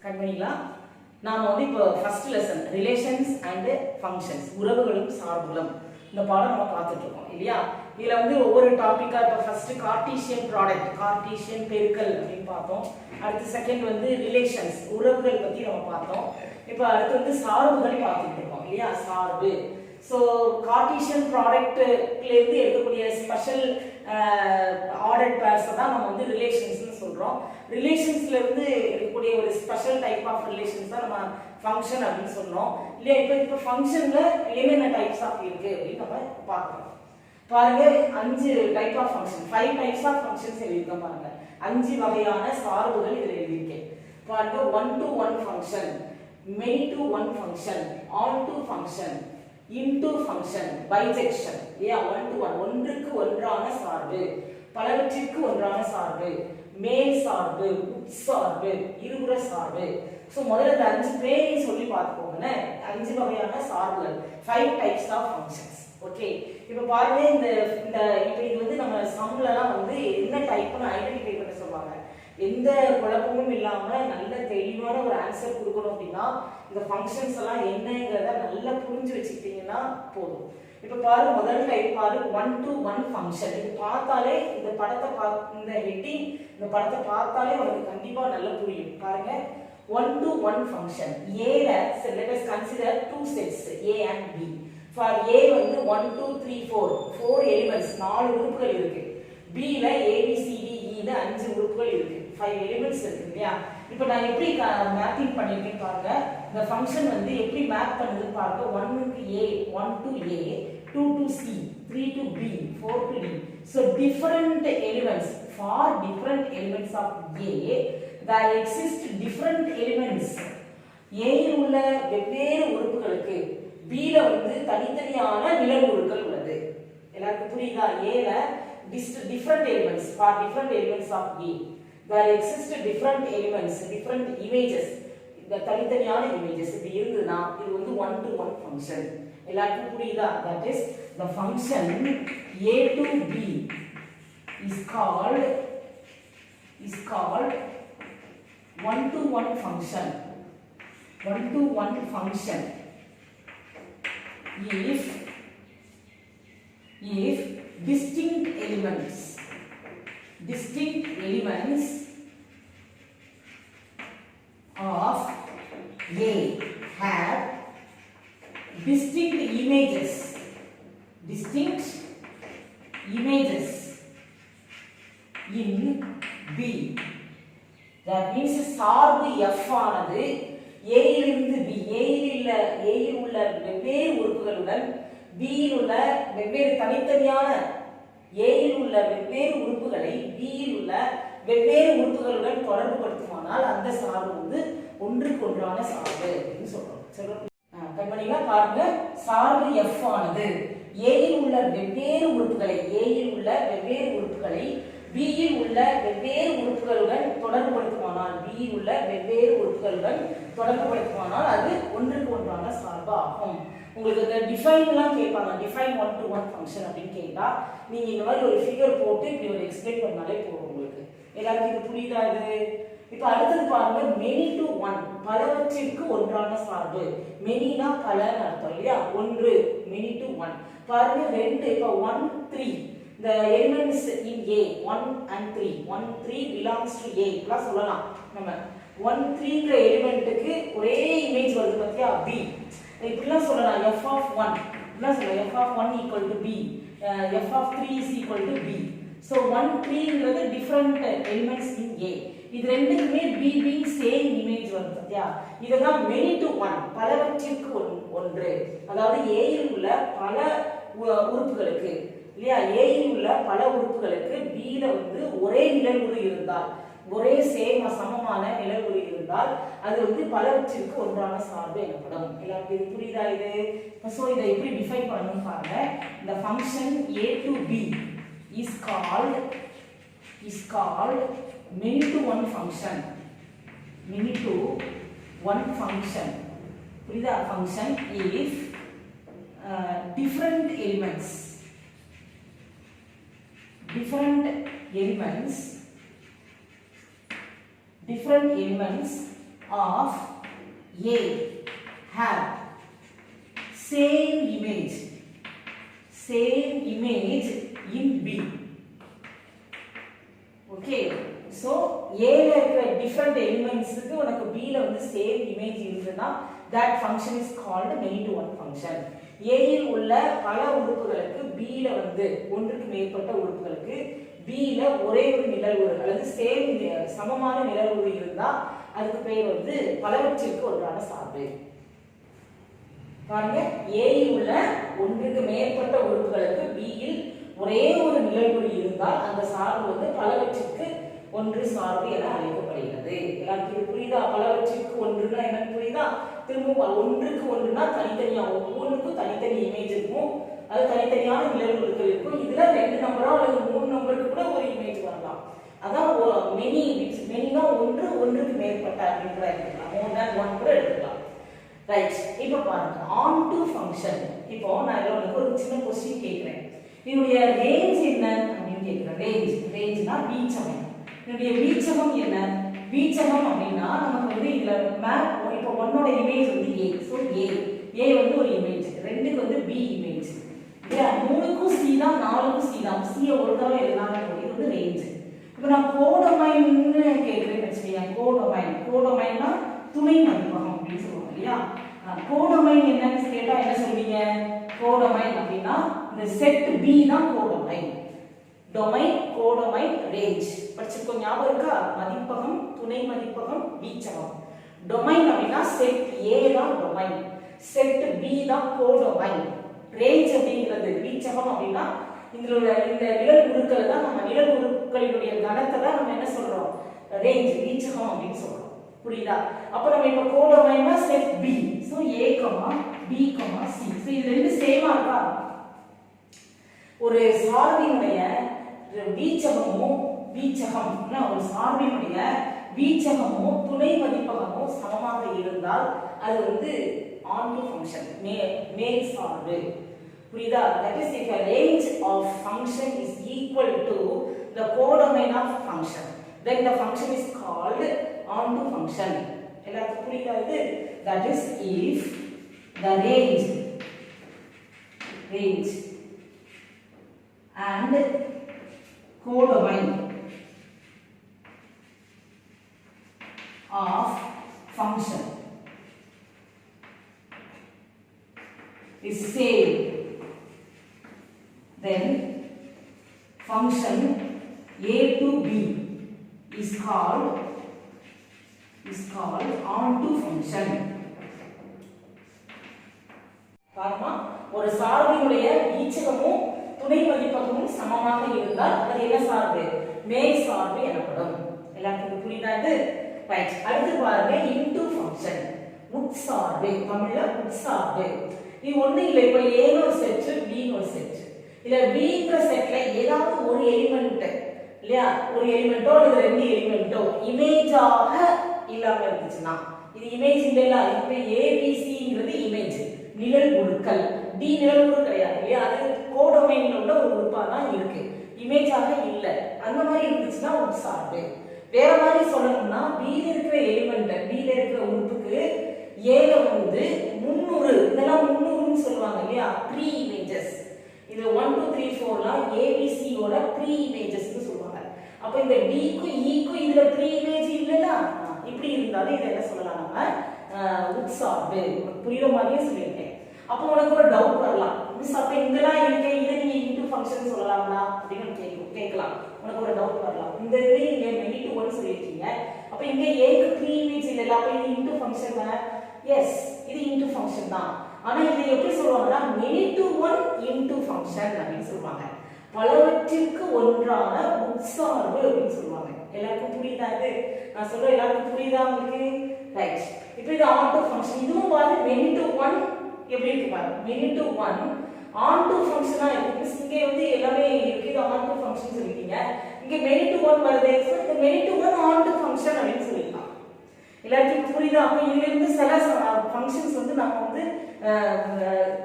கண்மணிங்களா நாம வந்து இப்போ first lesson relations and functions உறவுகளும் சார்புகளும் இந்த பாடம் நம்ம பார்த்துட்டு இருக்கோம் இல்லையா. இதுல வந்து ஒவ்வொரு டாபிக்கா இப்போ ஃபர்ஸ்ட் கார்ட்டீசியன் ப்ராடக்ட் கார்ட்டீசியன் பெருக்கல் அப்படின்னு பார்த்தோம். அடுத்து செகண்ட் வந்து ரிலேஷன்ஸ் உறவுகள் பத்தி நம்ம பார்த்தோம். இப்போ அடுத்து வந்து சார்புகள் பார்த்துட்டு இருக்கோம் இல்லையா. சார்பு ஸோ கார்ட்டீசியன் ப்ராடக்ட்ல இருந்து எடுக்கக்கூடிய ஸ்பெஷல் ஆர்டர் பேர்ஸ் தான் நம்ம வந்து ரிலேஷன்ஸ்னு சொல்றோம். ரிலேஷன்ஸ்ல இருந்து இருக்கக்கூடிய ஒரு ஸ்பெஷல் டைப் ஆஃப் ரிலேஷன்ஸ் தான் நம்ம ஃபங்க்ஷன் அப்படின்னு சொல்றோம் இல்லையா. இப்போ ஃபங்க்ஷன்ல என்னென்ன டைப்ஸ் ஆஃப் இருக்கு அப்படின்னு நம்ம பார்க்கலாம். பாருங்க 5 type of function 5 types of functions எழுதியிருக்கேன் பாருங்க. 5 வகையான சார்புகள் இதில் எழுதியிருக்கேன் பாருங்க. 1 to 1 function, many to 1 function, all to function, into function, bijection இல்லையா. 1 to 1 ஒன்றுக்கு ஒன்றான சார்பு, பலவற்றிற்கு ஒன்றான சார்பு, மேல் சார்பு, உட்சார்பு, இருபுற சார்பு. ஸோ முதல்ல இந்த 5 பேரையும் சொல்லி பார்த்துக்கோங்க. 5 வகையான சார்புகள் 5 டைப்ஸ் ஆஃப் ஃபங்க்ஷன்ஸ். ஓகே, இப்போ பாருங்க இந்த இப்போ இது வந்து நம்ம சம்லலாம் வந்து என்ன டைப்னு ஐடென்டிஃபை பண்ண சொல்லுவாங்க. எந்த குழப்பமும் இல்லாம நல்ல தெளிவான ஒரு ஆன்சர் கொடுக்கணும் அப்படின்னா இந்த ஃபங்க்ஷன்ஸ் எல்லாம் என்னங்கிறத நல்லா புரிஞ்சு வச்சுக்கிட்டீங்கன்னா போதும். இப்போ பாரு முதல் டைப் பாரு 1 to 1 ஃபங்க்ஷன். இது பார்த்தாலே இந்த படத்தை இந்த ஹெட்டிங் இந்த படத்தை பார்த்தாலே உங்களுக்கு கண்டிப்பா நல்லா புரியும். பாருங்க 1 to 1 ஃபங்க்ஷன். A ல let us consider 2 sets A and B. For A வந்து 1 2 3 4 எலிமெண்ட்ஸ் 4 உறுப்புகள் இருக்கு. B ல A B C D E ல 5 உறுப்புகள் இருக்கு. 5 எலிமெண்ட்ஸ் இருக்கு இல்லையா. இப்போ நான் எப்படி மேப்பிங் பண்ணிருக்கேன் பாருங்க. இந்த ஃபங்க்ஷன் வந்து எப்படி மேப் பண்ணுதுன்னு பாருங்க. 1 க்கு A 1 to A 2 to C 3 to B 4 to D. So different elements for different elements of A there exist different elements. A ல் உள்ள வெவ்வேறு உறுப்புகளுக்கு B ல வந்து தனித்தனியான நிழலுறுகள் உள்ளது. எல்லாருக்கும் புரியுதா? A ல different elements for different elements of A there exist different elements different images. இந்த தனித்தனியான images இப்படி இருந்ததுன்னா இது வந்து 1 to 1 ஃபங்க்ஷன். எல்லாருக்கும் புரியுதா? that is the function A to B is called 1 to 1 function. 1 to 1 function if distinct elements of A have distinct images in B. That means சார்பு F ஆனது A இலிருந்து B A இல் உள்ள வெவ்வேறு உறுப்புகளுடன் B இல் உள்ள வெவ்வேறு தனித்தனியான A இல் உள்ள வெவ்வேறு உறுப்புகளை B இல் உள்ள வெவ்வேறு உறுப்புகளுடன் தொடர்பு படுத்துமானால் அந்த சார்பு வந்து ஒன்றுக்கு ஒன்றான சார்பு அப்படின்னு சொல்றோம். கண்மணிகளா பாருங்க, சார்பு F ஆனது A இல் உள்ள வெவ்வேறு உறுப்புகளை B இல் உள்ள வெவ்வேறு உறுப்புகளுடன் தொடர்புபடுத்துமானால் அது ஒன்றுக்கு ஒன்றான சார்பு ஆகும். உங்களுக்கு இந்த டிஃபைன்லாம் கேட்பாங்க. டிஃபைன் 1 to 1 ஃபங்க்ஷன் அப்படின்னு கேட்டா நீங்க இந்த மாதிரி ஒரு ஃபிகர் போட்டு இப்படி ஒரு எக்ஸ்பிளைன் பண்ணாலே போதும். உங்களுக்கு எல்லாருக்கும் இது புரியுதா? இது இப்போ அடுத்தது பாருங்க many to 1 பலவற்றிற்கு ஒன்றான சார்பு. மெனினா பலன்னு அர்த்தம் இல்லையா. ஒன்று many to 1 பாருங்க. 2 இப்போ 1 3 the elements in A 1 and 3 1 3 belongs to A plus சொல்லலாம். நம்ம 1 3 ங்கற எலிமெண்ட்டுக்கு ஒரே இமேஜ் வருது பாத்தியா B. இப்படிலாம் சொல்லலாம். f of 1 இப்படிலாம் சொல்லலாம். f of 1 equal to B, f of 3 is equal to B. so 1 3 ங்கிறது different elements in A. இது ரெண்டுக்குமே B being same image வருது பாத்தியா. இதுதான் many to 1 பலவற்றிற்கு ஒன்று. அதாவது A இல் உள்ள பல உறுப்புகளுக்கு இல்லையா. A இல் உள்ள பல உறுப்புகளுக்கு B ல வந்து ஒரே நிழலுறு இருந்தால் ஒரே சமமான நிழலுறு இருந்தால் அது வந்து பலவற்றிற்கு ஒன்றான சார்பு எனப்படும். எல்லாருக்கும் இது புரியுதா? இது சோ இதை எப்படி டிஃபைன் பண்ணணும் பாருங்க. இந்த function A to B is called many to 1 function. புரியுதா? Function if different elements different elements of A have same image in B. Okay, so A ல இருக்கிற different elements க்கு உனக்கு B ல வந்து same image இருந்ததுனா that function is called many to one function. A இல் உள்ள பல உறுப்புகளுக்கு B ல வந்து ஒன்றுக்கு மேற்பட்ட உறுப்புகளுக்கு B ல ஒரே ஒரு நிழல்வுறு அல்லது சேம் சமமான நிழல்வுறு இருந்தா அதுக்கு பேர் வந்து பலவற்றிற்கு ஒன்றான சார்பு. பாருங்க, A இல் உள்ள ஒன்றுக்கு மேற்பட்ட உறுப்புகளுக்கு B இல் ஒரே ஒரு நிழல்வுறு இருந்தால் அந்த சார்பு வந்து பலவற்றிற்கு ஒன்று சார்பு என அழைக்கப்படுகிறது. எல்லாருக்கும் புரியுதா? பலவற்றிற்கு ஒன்றுனா என்ன புரியுதா? திரும்ப ஒன்றுக்கு ஒன்றுனா தனித்தனியா ஒவ்வொன்றுக்கும் தனித்தனி இமேஜ் இருக்கும், அது தனித்தனியான நிழல்வுறுகள் இருக்கும். இதுல 2 நம்பரோ அல்லது 3 நம்பருக்கு கூட ஒரு இமேஜ் வரலாம். அதான் மெனி. மெனினா ஒன்று, ஒன்றுக்கு மேற்பட்ட அப்படின்ற எடுத்துக்கலாம், மோர் தேன் ஒன் கூட எடுத்துக்கலாம். ரைட், இப்போ பாருங்க ஆன் டு ஃபங்க்ஷன். இப்போ நான் உங்களுக்கு ஒரு சின்ன क्वेश्चन கேக்குறேன். இதனுடைய ரேஞ்ச் என்ன அப்படின்னு கேக்குறேன். ரேஞ்ச்னா வீச்சகம். இதனுடைய வீச்சகம் என்ன? வீச்சகம் அப்படின்னா நமக்கு வந்து இதுல மேப் இப்போ 1 ஓட இமேஜ் வந்து A. சோ A வந்து ஒரு இமேஜ், 2க்கு வந்து B இமேஜ். இல்ல 3க்கும் C தான், 4க்கும் C தான். C ஒரு தடவை எழுதலாம். இது வந்து ரேஞ்ச். இப்போ நான் கோடொமைன்னு கேக்குறேன்னு வெச்சுக்கோங்க. கோடொமைன்னா துணை மதிப்பகம் அப்படின்னு சொல்லுவாங்க இல்லையா? கோடொமைன் என்னன்னு கேட்டா என்ன சொல்வீங்க? கோடொமைன் அப்படின்னா இந்த செட் B தான் கோடொமைன். டொமைன், கோடொமைன், ரேஞ்ச் படிச்சிருக்கோம், ஞாபகம் இருக்கா? மதிப்பகம், துணை மதிப்பகம், வீச்சகம். டொமைன் அப்படின்னா செட் A தான் டொமைன், செட் B தான் கோடொமைன். ரேஞ்ச் அப்படிங்கிறது வீச்சகம் அப்படின்னா இந்த நிழல் உருக்களை தான் நம்ம நிழல் உருக்களினுடைய கணத்தை தான் நம்ம என்ன சொல்றோம்? ரேஞ்ச், வீச்சகம் அப்படின்னு சொல்றோம். புரியுதா? அப்ப நம்ம இப்ப கோடொமைன்னா set B. So A, B, C. So இது ரெண்டு சேமா இருக்கா? ஒரு சார்பினுடைய வீச்சகமும் ஒரு சார்பினுடைய வீச்சகமும் துணை மதிப்பகமும் சமமாக இருந்தால் அது வந்து ஆன் டு ஃபங்க்ஷன், மேல் சார்பு. புரியுதா? that is if a range of function is equal to the codomain of function, then the function is called on to function. எல்லாத்துக்கும் புரியுதா இது? that is if the range and codomain of function is same, then function A to B is called onto function. பாருமா, ஒரு சார்பினுடைய வீச்சகமும் துணை மதிப்பகமும் சமமாக இருந்தால் அது என்ன சார்பு? மேல் சார்பு எனப்படும். எல்லாத்துக்கும் புரியுதா இது? ரைட், அடுத்து பாருங்க இன்டு ஃபங்க்ஷன், உட்சார்பு. தமிழ்ல உட்சார்பு. இது ஒண்ணு இல்ல, இப்ப A ன்னு ஒரு செட், B ன்னு ஒரு செட். இல்ல B ங்கற செட்ல ஏதாவது ஒரு எலிமெண்ட் இல்லையா, ஒரு எலிமெண்டோ அல்லது 2 எலிமெண்டோ இமேஜாக இல்லாம இருந்துச்சுன்னா, இது இமேஜ் இல்லையா? இப்ப ABCங்கிறது இமேஜ், நிழல் உருக்கள். D நிழல் உரு கிடையாது இல்லையா, அது கோடொமைன்ல உள்ள ஒரு உறுப்பா தான் இருக்கு, இமேஜாக இல்ல. அந்த மாதிரி இருந்துச்சுன்னா உட்சார்பு. வேற மாதிரி சொல்லணும்னா B ல இருக்கிற எலிமெண்ட், B ல இருக்கிற உறுப்புக்கு A ல வந்து 300, இதெல்லாம் 300ன்னு சொல்லுவாங்க இல்லையா, ப்ரீ இமேஜஸ். இது 1 2 3 4லாம் ABC ஓட ப்ரீ இமேஜஸ்னு சொல்லுவாங்க. அப்ப இந்த D க்கும் E க்கும் இதுல ப்ரீ இமேஜ் இல்லனா, இப்படி இருந்தாலும் இத என்ன சொல்லலாம் நம்ம? உட்சார்பு. புரியுற மாதிரியே சொல்லிட்டேன். அப்ப உனக்கு ஒரு டவுட் வரலாம், மிஸ் அப்ப இங்கலாம் இருக்கே, இத நீ இன்டு ஃபங்க்ஷன் சொல்லலாம்னா அப்படினு கேட்கலாம். உனக்கு ஒரு டவுட் வரலாம். இந்த இதுல நீங்க many to one சொல்லிருக்கீங்க, அப்ப இங்க A க்கு ப்ரீ இமேஜ் இல்லல, அப்ப இது இன்டு ஃபங்க்ஷன் தான? எஸ், இது இன்டு ஃபங்க்ஷன் தான். ஆனா இதை எப்படி சொல்வாங்கன்னா many to one into function அப்படி சொல்வாங்க. பலவற்றிற்கு ஒன்றான உட்சார்பு அப்படி சொல்வாங்க. எல்லாருக்கும் புரியுதா இது? நான் சொல்ற எல்லாருக்கும் புரியுதா உங்களுக்கு? ரைட். இப்போ இது on to function. இதுவும் பாரு many to one எப்படி இருக்கு பாரு. many to one on to function ஆ இருக்கு. இங்க வந்து எல்லாமே இருக்கு, இது on to function சொல்லிட்டீங்க. இங்க many to one வருதே, சோ இந்த many to one on to function அப்படி சொல்லிடலாம். எல்லாருக்கும் புரியுதா? அப்ப இதுல இருந்து சில ஃபங்க்ஷன்ஸ் வந்து நாம வந்து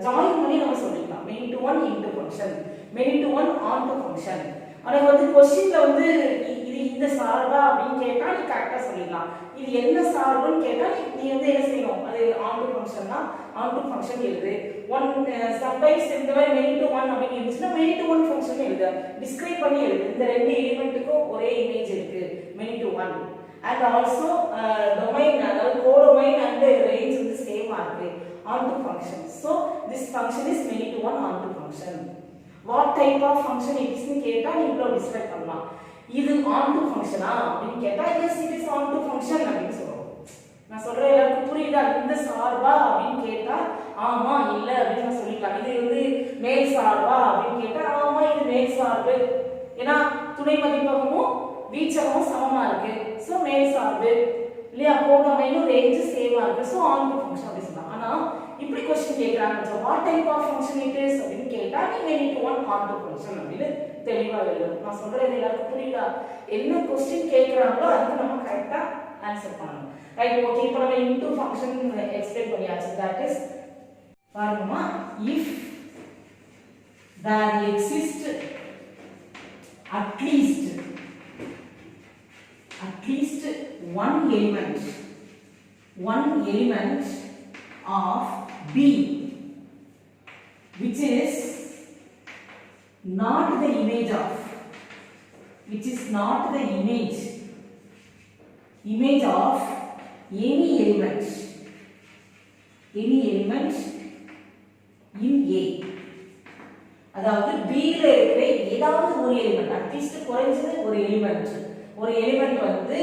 ஜாயின் பண்ணி நம்ம சொல்லிக்கலாம். many to one into function, many to one on to function. ஆனா வந்து क्वेश्चनல வந்து இது இந்த இந்த சார்பா அப்படின்னு கேட்டா நீ கரெக்டா சொல்லிடலாம். இது என்ன சார்புன்னு கேட்டா நீ வந்து என்ன செய்யணும், அது ஆன்டு ஃபங்க்ஷன்னா ஆன்டு ஃபங்க்ஷன் எழுது. ஒன் சம்டைம்ஸ் இந்த மாதிரி மெனி டு ஒன் அப்படின்னு இருந்துச்சுன்னா மெனி டு ஒன் ஃபங்க்ஷன் எழுது, டிஸ்கிரைப் பண்ணி எழுது. இந்த ரெண்டு எலிமெண்ட்டுக்கும் ஒரே இமேஜ் இருக்கு many to one. And also domain, அதாவது கோடொமைன் அண்ட் ரேஞ்ச் வந்து சேமா இருக்கு onto function. So this function is many to one onto function. What type of function it is னு கேட்டா நீ இவ்ளோ டிஸ்கிரைப் பண்ணலாம். இது onto function ஆ அப்படினு கேட்டா yes it is onto function அப்படினு சொல்றோம். நான் சொல்றேன் எல்லாருக்கும் புரியுதா? இந்த சார்பா அப்படினு கேட்டா ஆமா இல்ல அப்படினு சொல்லிக்கலாம். இது வந்து மேல் சார்பா அப்படினு கேட்டா ஆமா இது மேல் சார்பு. ஏனா துணை மதிப்பகமும் வீச்சகமும் சமமா இருக்கு. சோ மேல் சார்பு இல்லையா, கோடொமைனும் ரேஞ்ச் சேமா இருக்கு. சோ onto function அப்படி சொல்லலாம். ஆனா இப்படி क्वेश्चन கேக்குறாங்க, so what type of function it is அப்படினு கேட்டா நீ many to one onto function அப்படினு தெளிவா எழுதணும். நான் சொல்றது எல்லாருக்கும் புரியுதா? என்ன क्वेश्चन கேக்குறாங்களோ அதுக்கு நம்ம கரெக்ட்டா ஆன்சர் பண்ணணும். Right, okay. இப்போ நம்ம into function எக்ஸ்பிளைன் பண்ணியாச்சு. தட் இஸ் பாருங்கம்மா, if there exists at least one element of B which is not the image of any element in A. அதாவது B ல இருக்கிற ஏதாவது ஒரு எலிமெண்ட், அட்லீஸ்ட் குறைஞ்சது ஒரு எலிமெண்ட் வந்து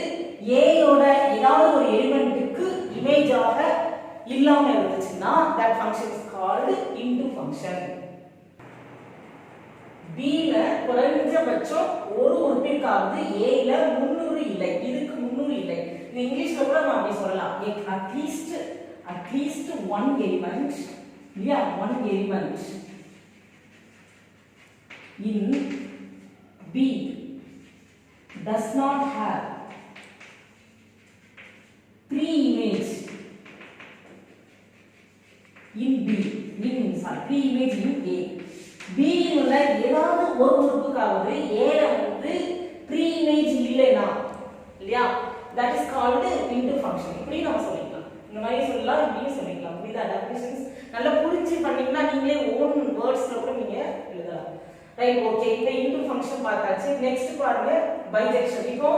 A யோட ஏதாவது ஒரு எலிமெண்ட்டுக்கு இமேஜாக இல்லாம இருந்துச்சுன்னா that function is called into function. B ல குறைஞ்சபட்சம் ஒரு உறுப்பிற்காவது A ல 300 இல்லை, இதுக்கு 300 இல்லை. இது இங்கிலீஷ்ல கூட நம்ம அப்படி சொல்லலாம். at least one element, yeah, one element in B does not have three image in B, three image in A. B உள்ள ஏதாவது ஒரு உறுப்புக்காவது A ல வந்து three image இல்லைனா இல்லையா, that is called into function. இப்படி நம்ம சொல்லிக்கலாம், இந்த மாதிரி சொல்லலாம், இப்படியும் சொல்லிக்கலாம். புரியுதா? டெஃபினிஷன்ஸ் நல்லா புரிஞ்சு பண்ணீங்கன்னா நீங்களே ஓன் வேர்ட்ஸ்ல கூட நீங்க எழுதலாம். Right, okay. இப்போ into function பார்த்தாச்சு. நெக்ஸ்ட் பாருங்க பைஜெக்ஷன். இப்போ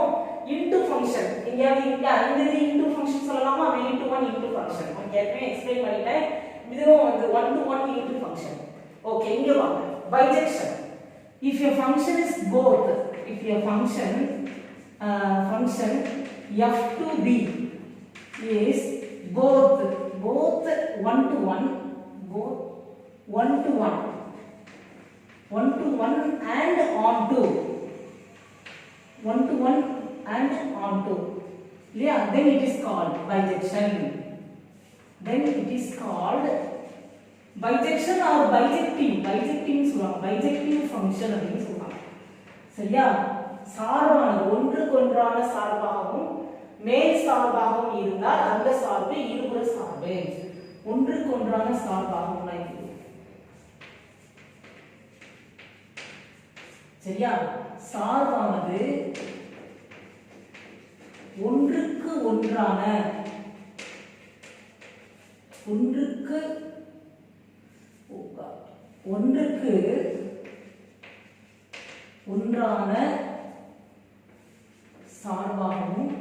into function எங்கயாவது இங்க அந்த into function சொல்லலாமா? many to one into function. நான் ஏற்கனவே எக்ஸ்பிளைன் பண்ணிட்டேன். இதுவும் வந்து 1 to 1 into function. ஓகே, இங்க வாங்க. Bijection. if a function is both, if a function f to b is both 1 to 1 and onto 1 to 1 and onto, yeah, then it is called bijection. Bijection or bijective சொல்றாங்க. bijective function அப்படினு சொல்றாங்க. சரியா? சார்பானது ஒன்றுக்கொன்றான சார்பாகவும் மேல் சார்பாகவும் இருந்தால் அந்த சார்பு இருபுற சார்பு. ஒன்றுக்கொன்றான சார்பாகவும் சரியா? சார்பானது ஒன்றுக்கு ஒன்றான சார்பாகவும்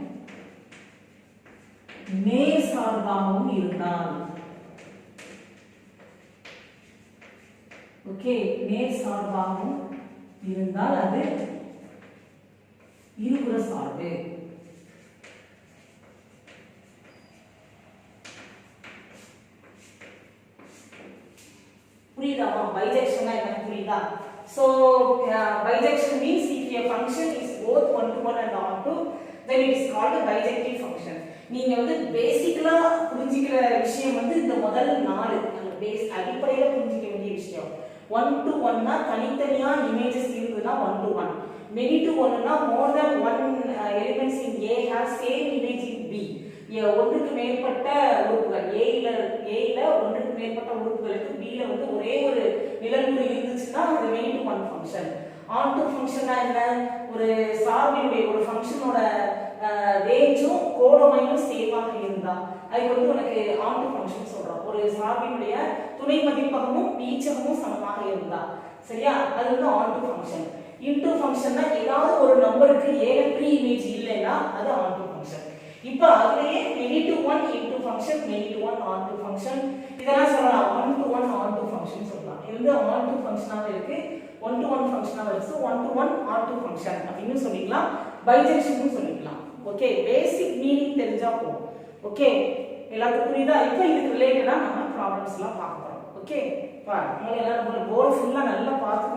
மேல் சார்பாகவும் இருந்தால், ஓகே, மேல் சார்பாகவும் இருந்தால் அது இருபுற சார்பு. புரியுதாமா? பைஜெக்ஷன் என்ன புரியுதா? So bijection means if a function is both 1 to 1 and onto, then it is called a bijective function. நீங்க வந்து பேசிக்கலா புரிஞ்சிக்கிற விஷயம் வந்து இந்த முதல் 4 பேஸ் அடிப்படையில புரிஞ்சிக்க வேண்டிய விஷயம். 1 to 1 னா தனித்தனியா இமேजेस இருக்குதுனா 1 to 1. many to 1 னா more than one elements in A have same image in B. ஒன்றுக்கு மேற்பட்ட உறுப்புகள் A ல ஒன்றுக்கு மேற்பட்ட உறுப்புகளுக்கு B ல வந்து ஒரே ஒரு நிழல்குறி இருந்துச்சுன்னா அது many to one function. onto function என்ன? ஒரு சார்பினுடைய ஒரு ஃபங்க்ஷன் உரோமையும் சேமாக இருந்தா அதுக்கு வந்து உனக்கு ஆன்டு ஃபங்க்ஷன் சொல்றோம். ஒரு சார்பினுடைய துணை மதிப்பகமும் வீச்சகமும் சமமாக இருந்தா சரியா, அது வந்து ஆன்டு ஃபங்க்ஷன். இன்டு ஃபங்க்ஷன்னா ஏதாவது ஒரு நம்பருக்கு ஏகப்ரி இமேஜ் இல்லைன்னா அது ஆன்டு ஃபங்க்ஷன். இப்போ அதுலயே many to one into function, many to one onto function இதெல்லாம் சொல்லலாம். 1 to 1 onto function சொல்லலாம். இது வந்து onto ஃபங்க்ஷனாவே இருக்கு, 1 to 1 ஃபங்க்ஷனாவே இருக்கு. 1 to 1 onto function அப்படினு சொல்லிக்கலாம், பைஜெக்ஷனும் சொல்லிக்கலாம். ஓகே, பேசிக் மீனிங் தெரிஞ்சா போதும். ஓகே, எல்லாருக்கும் புரியுதா? இப்போ இதுக்கு ரிலேட்டடா நம்ம ப்ராப்ளம்ஸ்லாம் பார்க்க போறோம். ஓகே, பாருங்க, எல்லாரும் போர்டு ஃபுல்லா நல்லா பார்த்து